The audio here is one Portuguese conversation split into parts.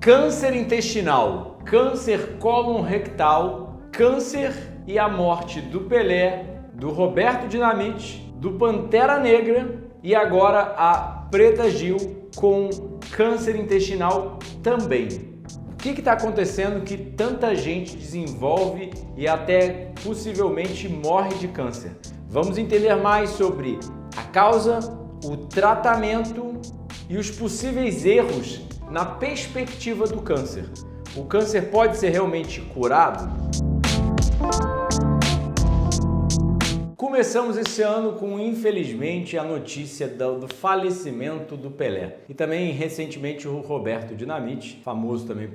câncer intestinal, câncer cólon-rectal, câncer e a morte do Pelé, do Roberto Dinamite, do Pantera Negra e agora a Preta Gil com câncer intestinal também. O que está acontecendo que tanta gente desenvolve e até possivelmente morre de câncer? Vamos entender mais sobre a causa, o tratamento e os possíveis erros na perspectiva do câncer. O câncer pode ser realmente curado? Começamos esse ano com, infelizmente, a notícia do falecimento do Pelé. E também, recentemente, o Roberto Dinamite, famoso também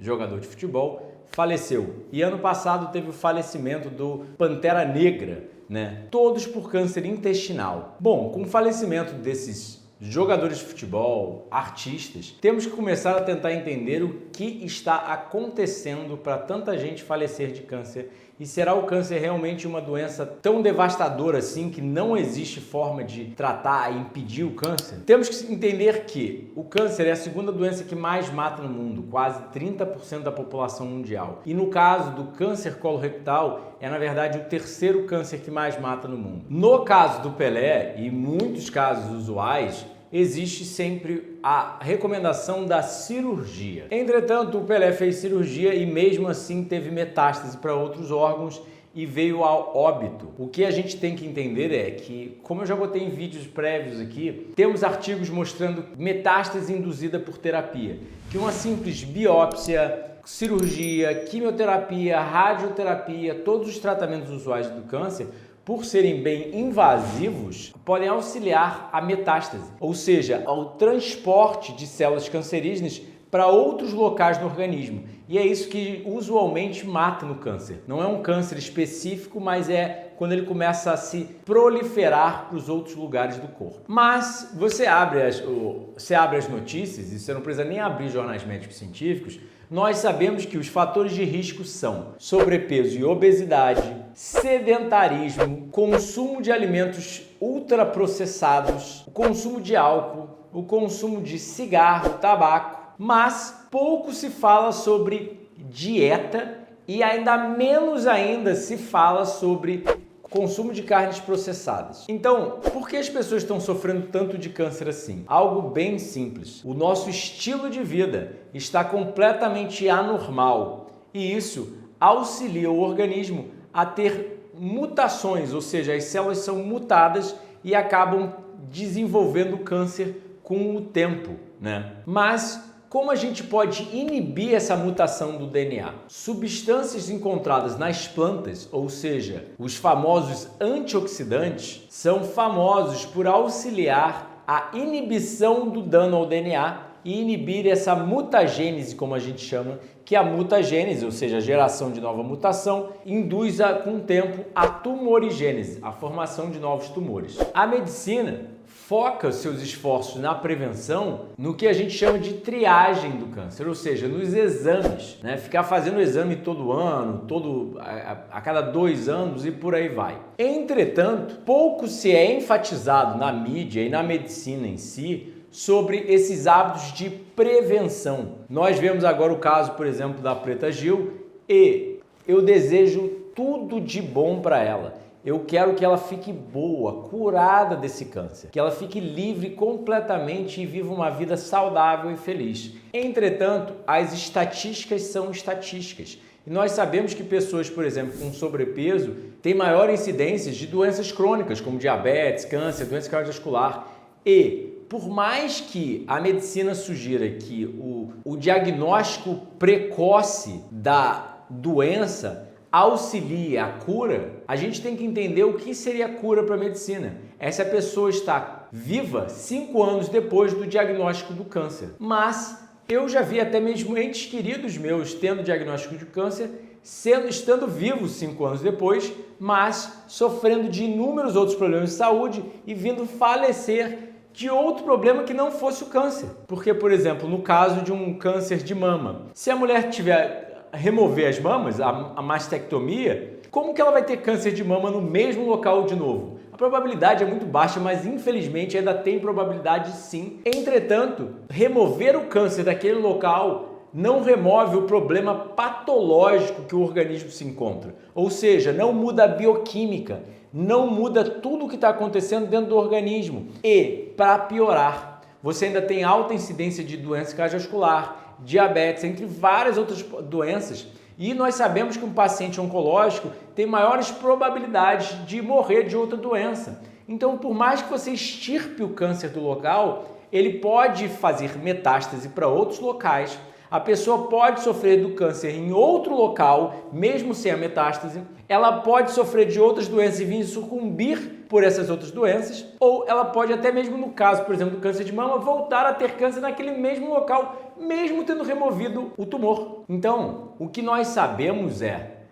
jogador de futebol, faleceu. E ano passado teve o falecimento do Pantera Negra, né? Todos por câncer intestinal. Bom, com o falecimento desses jogadores de futebol, artistas, temos que começar a tentar entender o que está acontecendo para tanta gente falecer de câncer. E será o câncer realmente uma doença tão devastadora assim que não existe forma de tratar e impedir o câncer? Temos que entender que o câncer é a segunda doença que mais mata no mundo, quase 30% da população mundial. E no caso do câncer colorectal, é na verdade o terceiro câncer que mais mata no mundo. No caso do Pelé e muitos casos usuais, existe sempre a recomendação da cirurgia. Entretanto, o Pelé fez cirurgia e mesmo assim teve metástase para outros órgãos e veio ao óbito. O que a gente tem que entender é que, como eu já botei em vídeos prévios aqui, temos artigos mostrando metástase induzida por terapia, que uma simples biópsia, cirurgia, quimioterapia, radioterapia, todos os tratamentos usuais do câncer, por serem bem invasivos, podem auxiliar a metástase, ou seja, ao transporte de células cancerígenas para outros locais no organismo. E é isso que usualmente mata no câncer. Não é um câncer específico, mas é quando ele começa a se proliferar para os outros lugares do corpo. Mas você abre as notícias, e você não precisa nem abrir jornais médicos científicos, nós sabemos que os fatores de risco são sobrepeso e obesidade, sedentarismo, consumo de alimentos ultraprocessados, o consumo de álcool, o consumo de cigarro, tabaco, mas pouco se fala sobre dieta e ainda menos ainda se fala sobre consumo de carnes processadas. Então, por que as pessoas estão sofrendo tanto de câncer assim? Algo bem simples. O nosso estilo de vida está completamente anormal e isso auxilia o organismo a ter mutações, ou seja, as células são mutadas e acabam desenvolvendo câncer com o tempo, né? Mas como a gente pode inibir essa mutação do DNA? Substâncias encontradas nas plantas, ou seja, os famosos antioxidantes, são famosos por auxiliar a inibição do dano ao DNA e inibir essa mutagênese, como a gente chama, que a mutagênese, ou seja, a geração de nova mutação, induz com o tempo a tumorigênese, a formação de novos tumores. A medicina foca os seus esforços na prevenção no que a gente chama de triagem do câncer, ou seja, nos exames, né? Ficar fazendo exame todo ano, a cada 2 anos e por aí vai. Entretanto, pouco se é enfatizado na mídia e na medicina em si sobre esses hábitos de prevenção. Nós vemos agora o caso, por exemplo, da Preta Gil e eu desejo tudo de bom para ela. Eu quero que ela fique boa, curada desse câncer, que ela fique livre completamente e viva uma vida saudável e feliz. Entretanto, as estatísticas são estatísticas. E nós sabemos que pessoas, por exemplo, com sobrepeso têm maior incidência de doenças crônicas, como diabetes, câncer, doença cardiovascular. E, por mais que a medicina sugira que o diagnóstico precoce da doença auxilie a cura, a gente tem que entender o que seria a cura para a medicina. Essa pessoa está viva 5 anos depois do diagnóstico do câncer. Mas eu já vi até mesmo entes queridos meus tendo diagnóstico de câncer, estando vivos 5 anos depois, mas sofrendo de inúmeros outros problemas de saúde e vindo falecer de outro problema que não fosse o câncer. Porque, por exemplo, no caso de um câncer de mama, se a mulher tiver remover as mamas, a mastectomia, como que ela vai ter câncer de mama no mesmo local de novo? A probabilidade é muito baixa, mas infelizmente ainda tem probabilidade sim. Entretanto, remover o câncer daquele local não remove o problema patológico que o organismo se encontra. Ou seja, não muda a bioquímica, não muda tudo o que está acontecendo dentro do organismo. E, para piorar, você ainda tem alta incidência de doença cardiovascular, diabetes, entre várias outras doenças. E nós sabemos que um paciente oncológico tem maiores probabilidades de morrer de outra doença. Então, por mais que você extirpe o câncer do local, ele pode fazer metástase para outros locais. A pessoa pode sofrer do câncer em outro local, mesmo sem a metástase. Ela pode sofrer de outras doenças e vir sucumbir por essas outras doenças. Ou ela pode até mesmo, no caso, por exemplo, do câncer de mama, voltar a ter câncer naquele mesmo local, mesmo tendo removido o tumor. Então, o que nós sabemos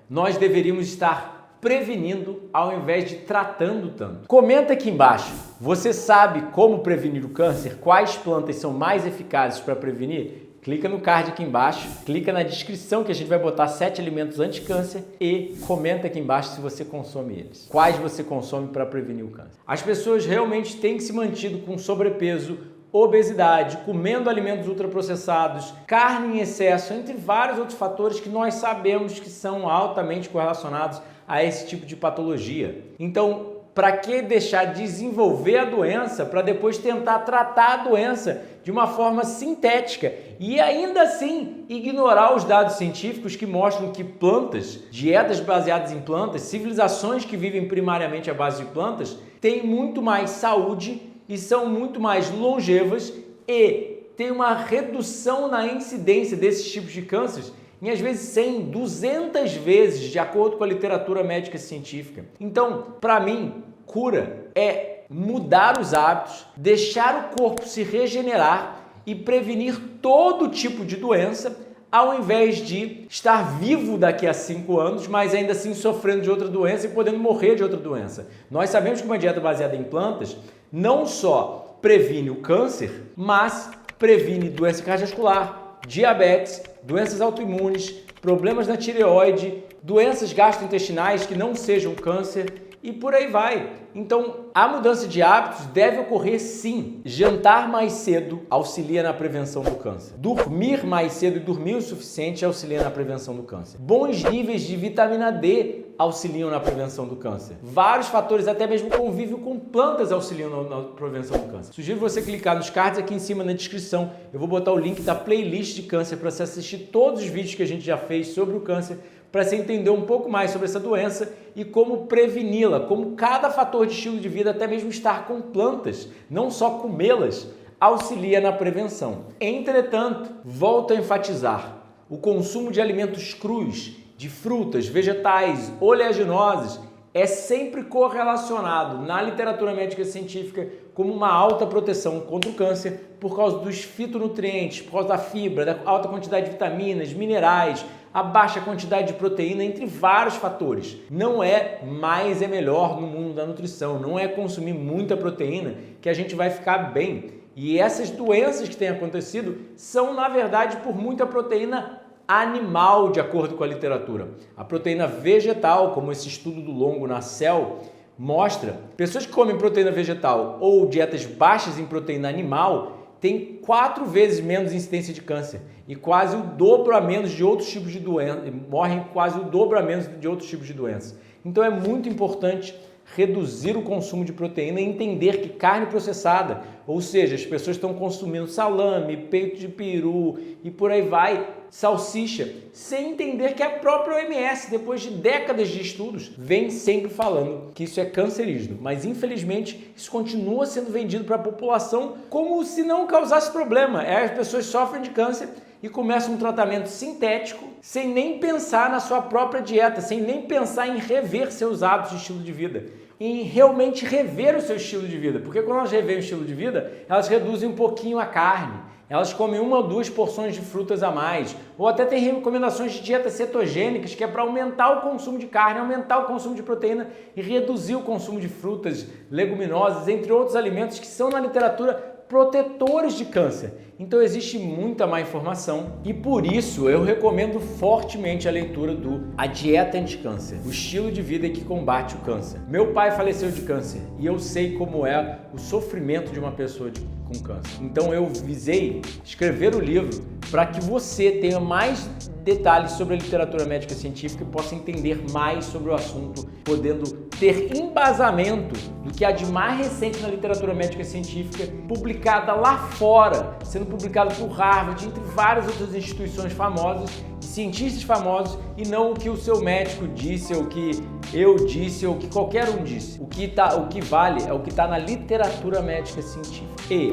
nós deveríamos estar prevenindo ao invés de tratando tanto. Comenta aqui embaixo, você sabe como prevenir o câncer? Quais plantas são mais eficazes para prevenir? Clica no card aqui embaixo, clica na descrição que a gente vai botar 7 alimentos anti-câncer e comenta aqui embaixo se você consome eles. Quais você consome para prevenir o câncer? As pessoas realmente têm que se mantido com sobrepeso, obesidade, comendo alimentos ultraprocessados, carne em excesso, entre vários outros fatores que nós sabemos que são altamente correlacionados a esse tipo de patologia. Então, para que deixar desenvolver a doença para depois tentar tratar a doença de uma forma sintética e ainda assim ignorar os dados científicos que mostram que plantas, dietas baseadas em plantas, civilizações que vivem primariamente à base de plantas, têm muito mais saúde e são muito mais longevas e tem uma redução na incidência desses tipos de cânceres em às vezes 100, 200 vezes, de acordo com a literatura médica científica. Então, para mim, cura é mudar os hábitos, deixar o corpo se regenerar e prevenir todo tipo de doença, ao invés de estar vivo daqui a 5 anos, mas ainda assim sofrendo de outra doença e podendo morrer de outra doença. Nós sabemos que uma dieta baseada em plantas não só previne o câncer, mas previne doença cardiovascular, diabetes, doenças autoimunes, problemas na tireoide, doenças gastrointestinais que não sejam câncer e por aí vai. Então, a mudança de hábitos deve ocorrer sim. Jantar mais cedo auxilia na prevenção do câncer. Dormir mais cedo e dormir o suficiente auxilia na prevenção do câncer. Bons níveis de vitamina D auxiliam na prevenção do câncer. Vários fatores, até mesmo convívio com plantas, auxiliam na prevenção do câncer. Sugiro você clicar nos cards aqui em cima na descrição. Eu vou botar o link da playlist de câncer para você assistir todos os vídeos que a gente já fez sobre o câncer, para você entender um pouco mais sobre essa doença e como preveni-la, como cada fator de estilo de vida, até mesmo estar com plantas, não só comê-las, auxilia na prevenção. Entretanto, volto a enfatizar, o consumo de alimentos crus, de frutas, vegetais, oleaginosas, é sempre correlacionado na literatura médica científica como uma alta proteção contra o câncer por causa dos fitonutrientes, por causa da fibra, da alta quantidade de vitaminas, minerais, a baixa quantidade de proteína, entre vários fatores. Não é mais é melhor no mundo da nutrição, não é consumir muita proteína que a gente vai ficar bem. E essas doenças que têm acontecido são, na verdade, por muita proteína animal, de acordo com a literatura. A proteína vegetal, como esse estudo do Longo na Cell mostra, pessoas que comem proteína vegetal ou dietas baixas em proteína animal têm 4 vezes menos incidência de câncer e quase o dobro a menos de outros tipos de doença, morrem quase o dobro a menos de outros tipos de doenças. Então é muito importante reduzir o consumo de proteína e entender que carne processada, ou seja, as pessoas estão consumindo salame, peito de peru e por aí vai, salsicha, sem entender que a própria OMS, depois de décadas de estudos, vem sempre falando que isso é cancerígeno. Mas infelizmente isso continua sendo vendido para a população como se não causasse problema. As pessoas sofrem de câncer e começam um tratamento sintético sem nem pensar na sua própria dieta, sem nem pensar em rever seus hábitos de estilo de vida, em realmente rever o seu estilo de vida, porque quando elas revêem o estilo de vida, elas reduzem um pouquinho a carne, elas comem 1 ou 2 porções de frutas a mais, ou até tem recomendações de dietas cetogênicas, que é para aumentar o consumo de carne, aumentar o consumo de proteína e reduzir o consumo de frutas, leguminosas, entre outros alimentos que são na literatura protetores de câncer. Então existe muita má informação e por isso eu recomendo fortemente a leitura do A Dieta Anti-Câncer, o estilo de vida que combate o câncer. Meu pai faleceu de câncer e eu sei como é o sofrimento de uma pessoa com câncer. Então eu visei escrever o livro para que você tenha mais detalhes sobre a literatura médica científica e possa entender mais sobre o assunto, podendo ter embasamento do que há de mais recente na literatura médica científica, publicada lá fora, sendo publicada por Harvard, entre várias outras instituições famosas, de cientistas famosos, e não o que o seu médico disse, ou o que eu disse, ou o que qualquer um disse. O que vale é o que está na literatura médica científica. E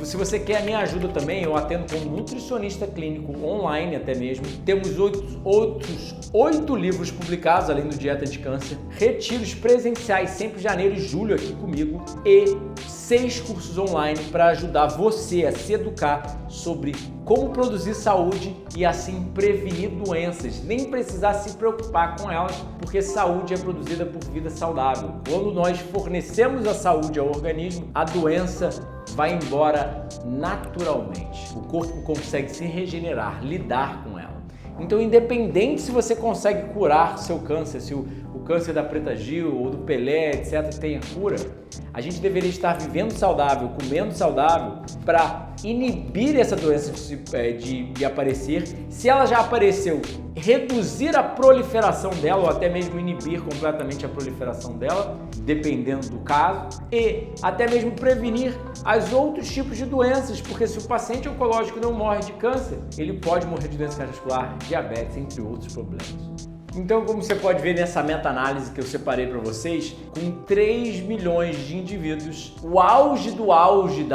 se você quer a minha ajuda também, eu atendo como nutricionista clínico online até mesmo. Temos outros 8 livros publicados, além do Dieta de Câncer, retiros presenciais sempre janeiro e julho aqui comigo e 6 cursos online para ajudar você a se educar sobre como produzir saúde e assim prevenir doenças, nem precisar se preocupar com elas, porque saúde é produzida por vida saudável. Quando nós fornecemos a saúde ao organismo, a doença vai embora naturalmente. O corpo consegue se regenerar, lidar com ela. Então, independente se você consegue curar seu câncer, se o câncer da Preta Gil ou do Pelé, etc., tenha cura, a gente deveria estar vivendo saudável, comendo saudável, para inibir essa doença de aparecer. Se ela já apareceu, reduzir a proliferação dela, ou até mesmo inibir completamente a proliferação dela, dependendo do caso, e até mesmo prevenir os outros tipos de doenças, porque se o paciente oncológico não morre de câncer, ele pode morrer de doença cardiovascular, diabetes, entre outros problemas. Então, como você pode ver nessa meta-análise que eu separei para vocês, com 3 milhões de indivíduos, o auge do auge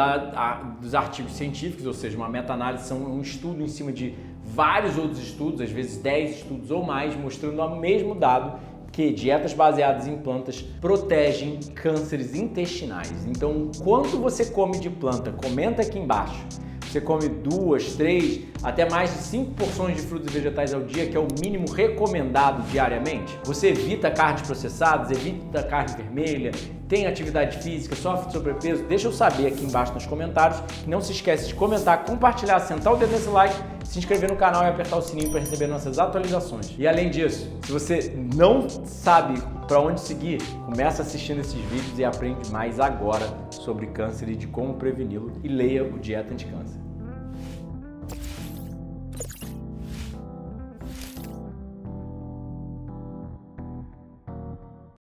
dos artigos científicos, ou seja, uma meta-análise são um estudo em cima de vários outros estudos, às vezes 10 estudos ou mais, mostrando o mesmo dado, que dietas baseadas em plantas protegem cânceres intestinais. Então, quanto você come de planta? Comenta aqui embaixo. Você come 2, 3, até mais de 5 porções de frutas e vegetais ao dia, que é o mínimo recomendado diariamente? Você evita carnes processadas, evita carne vermelha, tem atividade física, sofre de sobrepeso? Deixa eu saber aqui embaixo nos comentários. Não se esquece de comentar, compartilhar, sentar o dedo nesse like, se inscrever no canal e apertar o sininho para receber nossas atualizações. E além disso, se você não sabe para onde seguir, começa assistindo esses vídeos e aprende mais agora sobre câncer e de como preveni-lo, e leia o Dieta Anticâncer.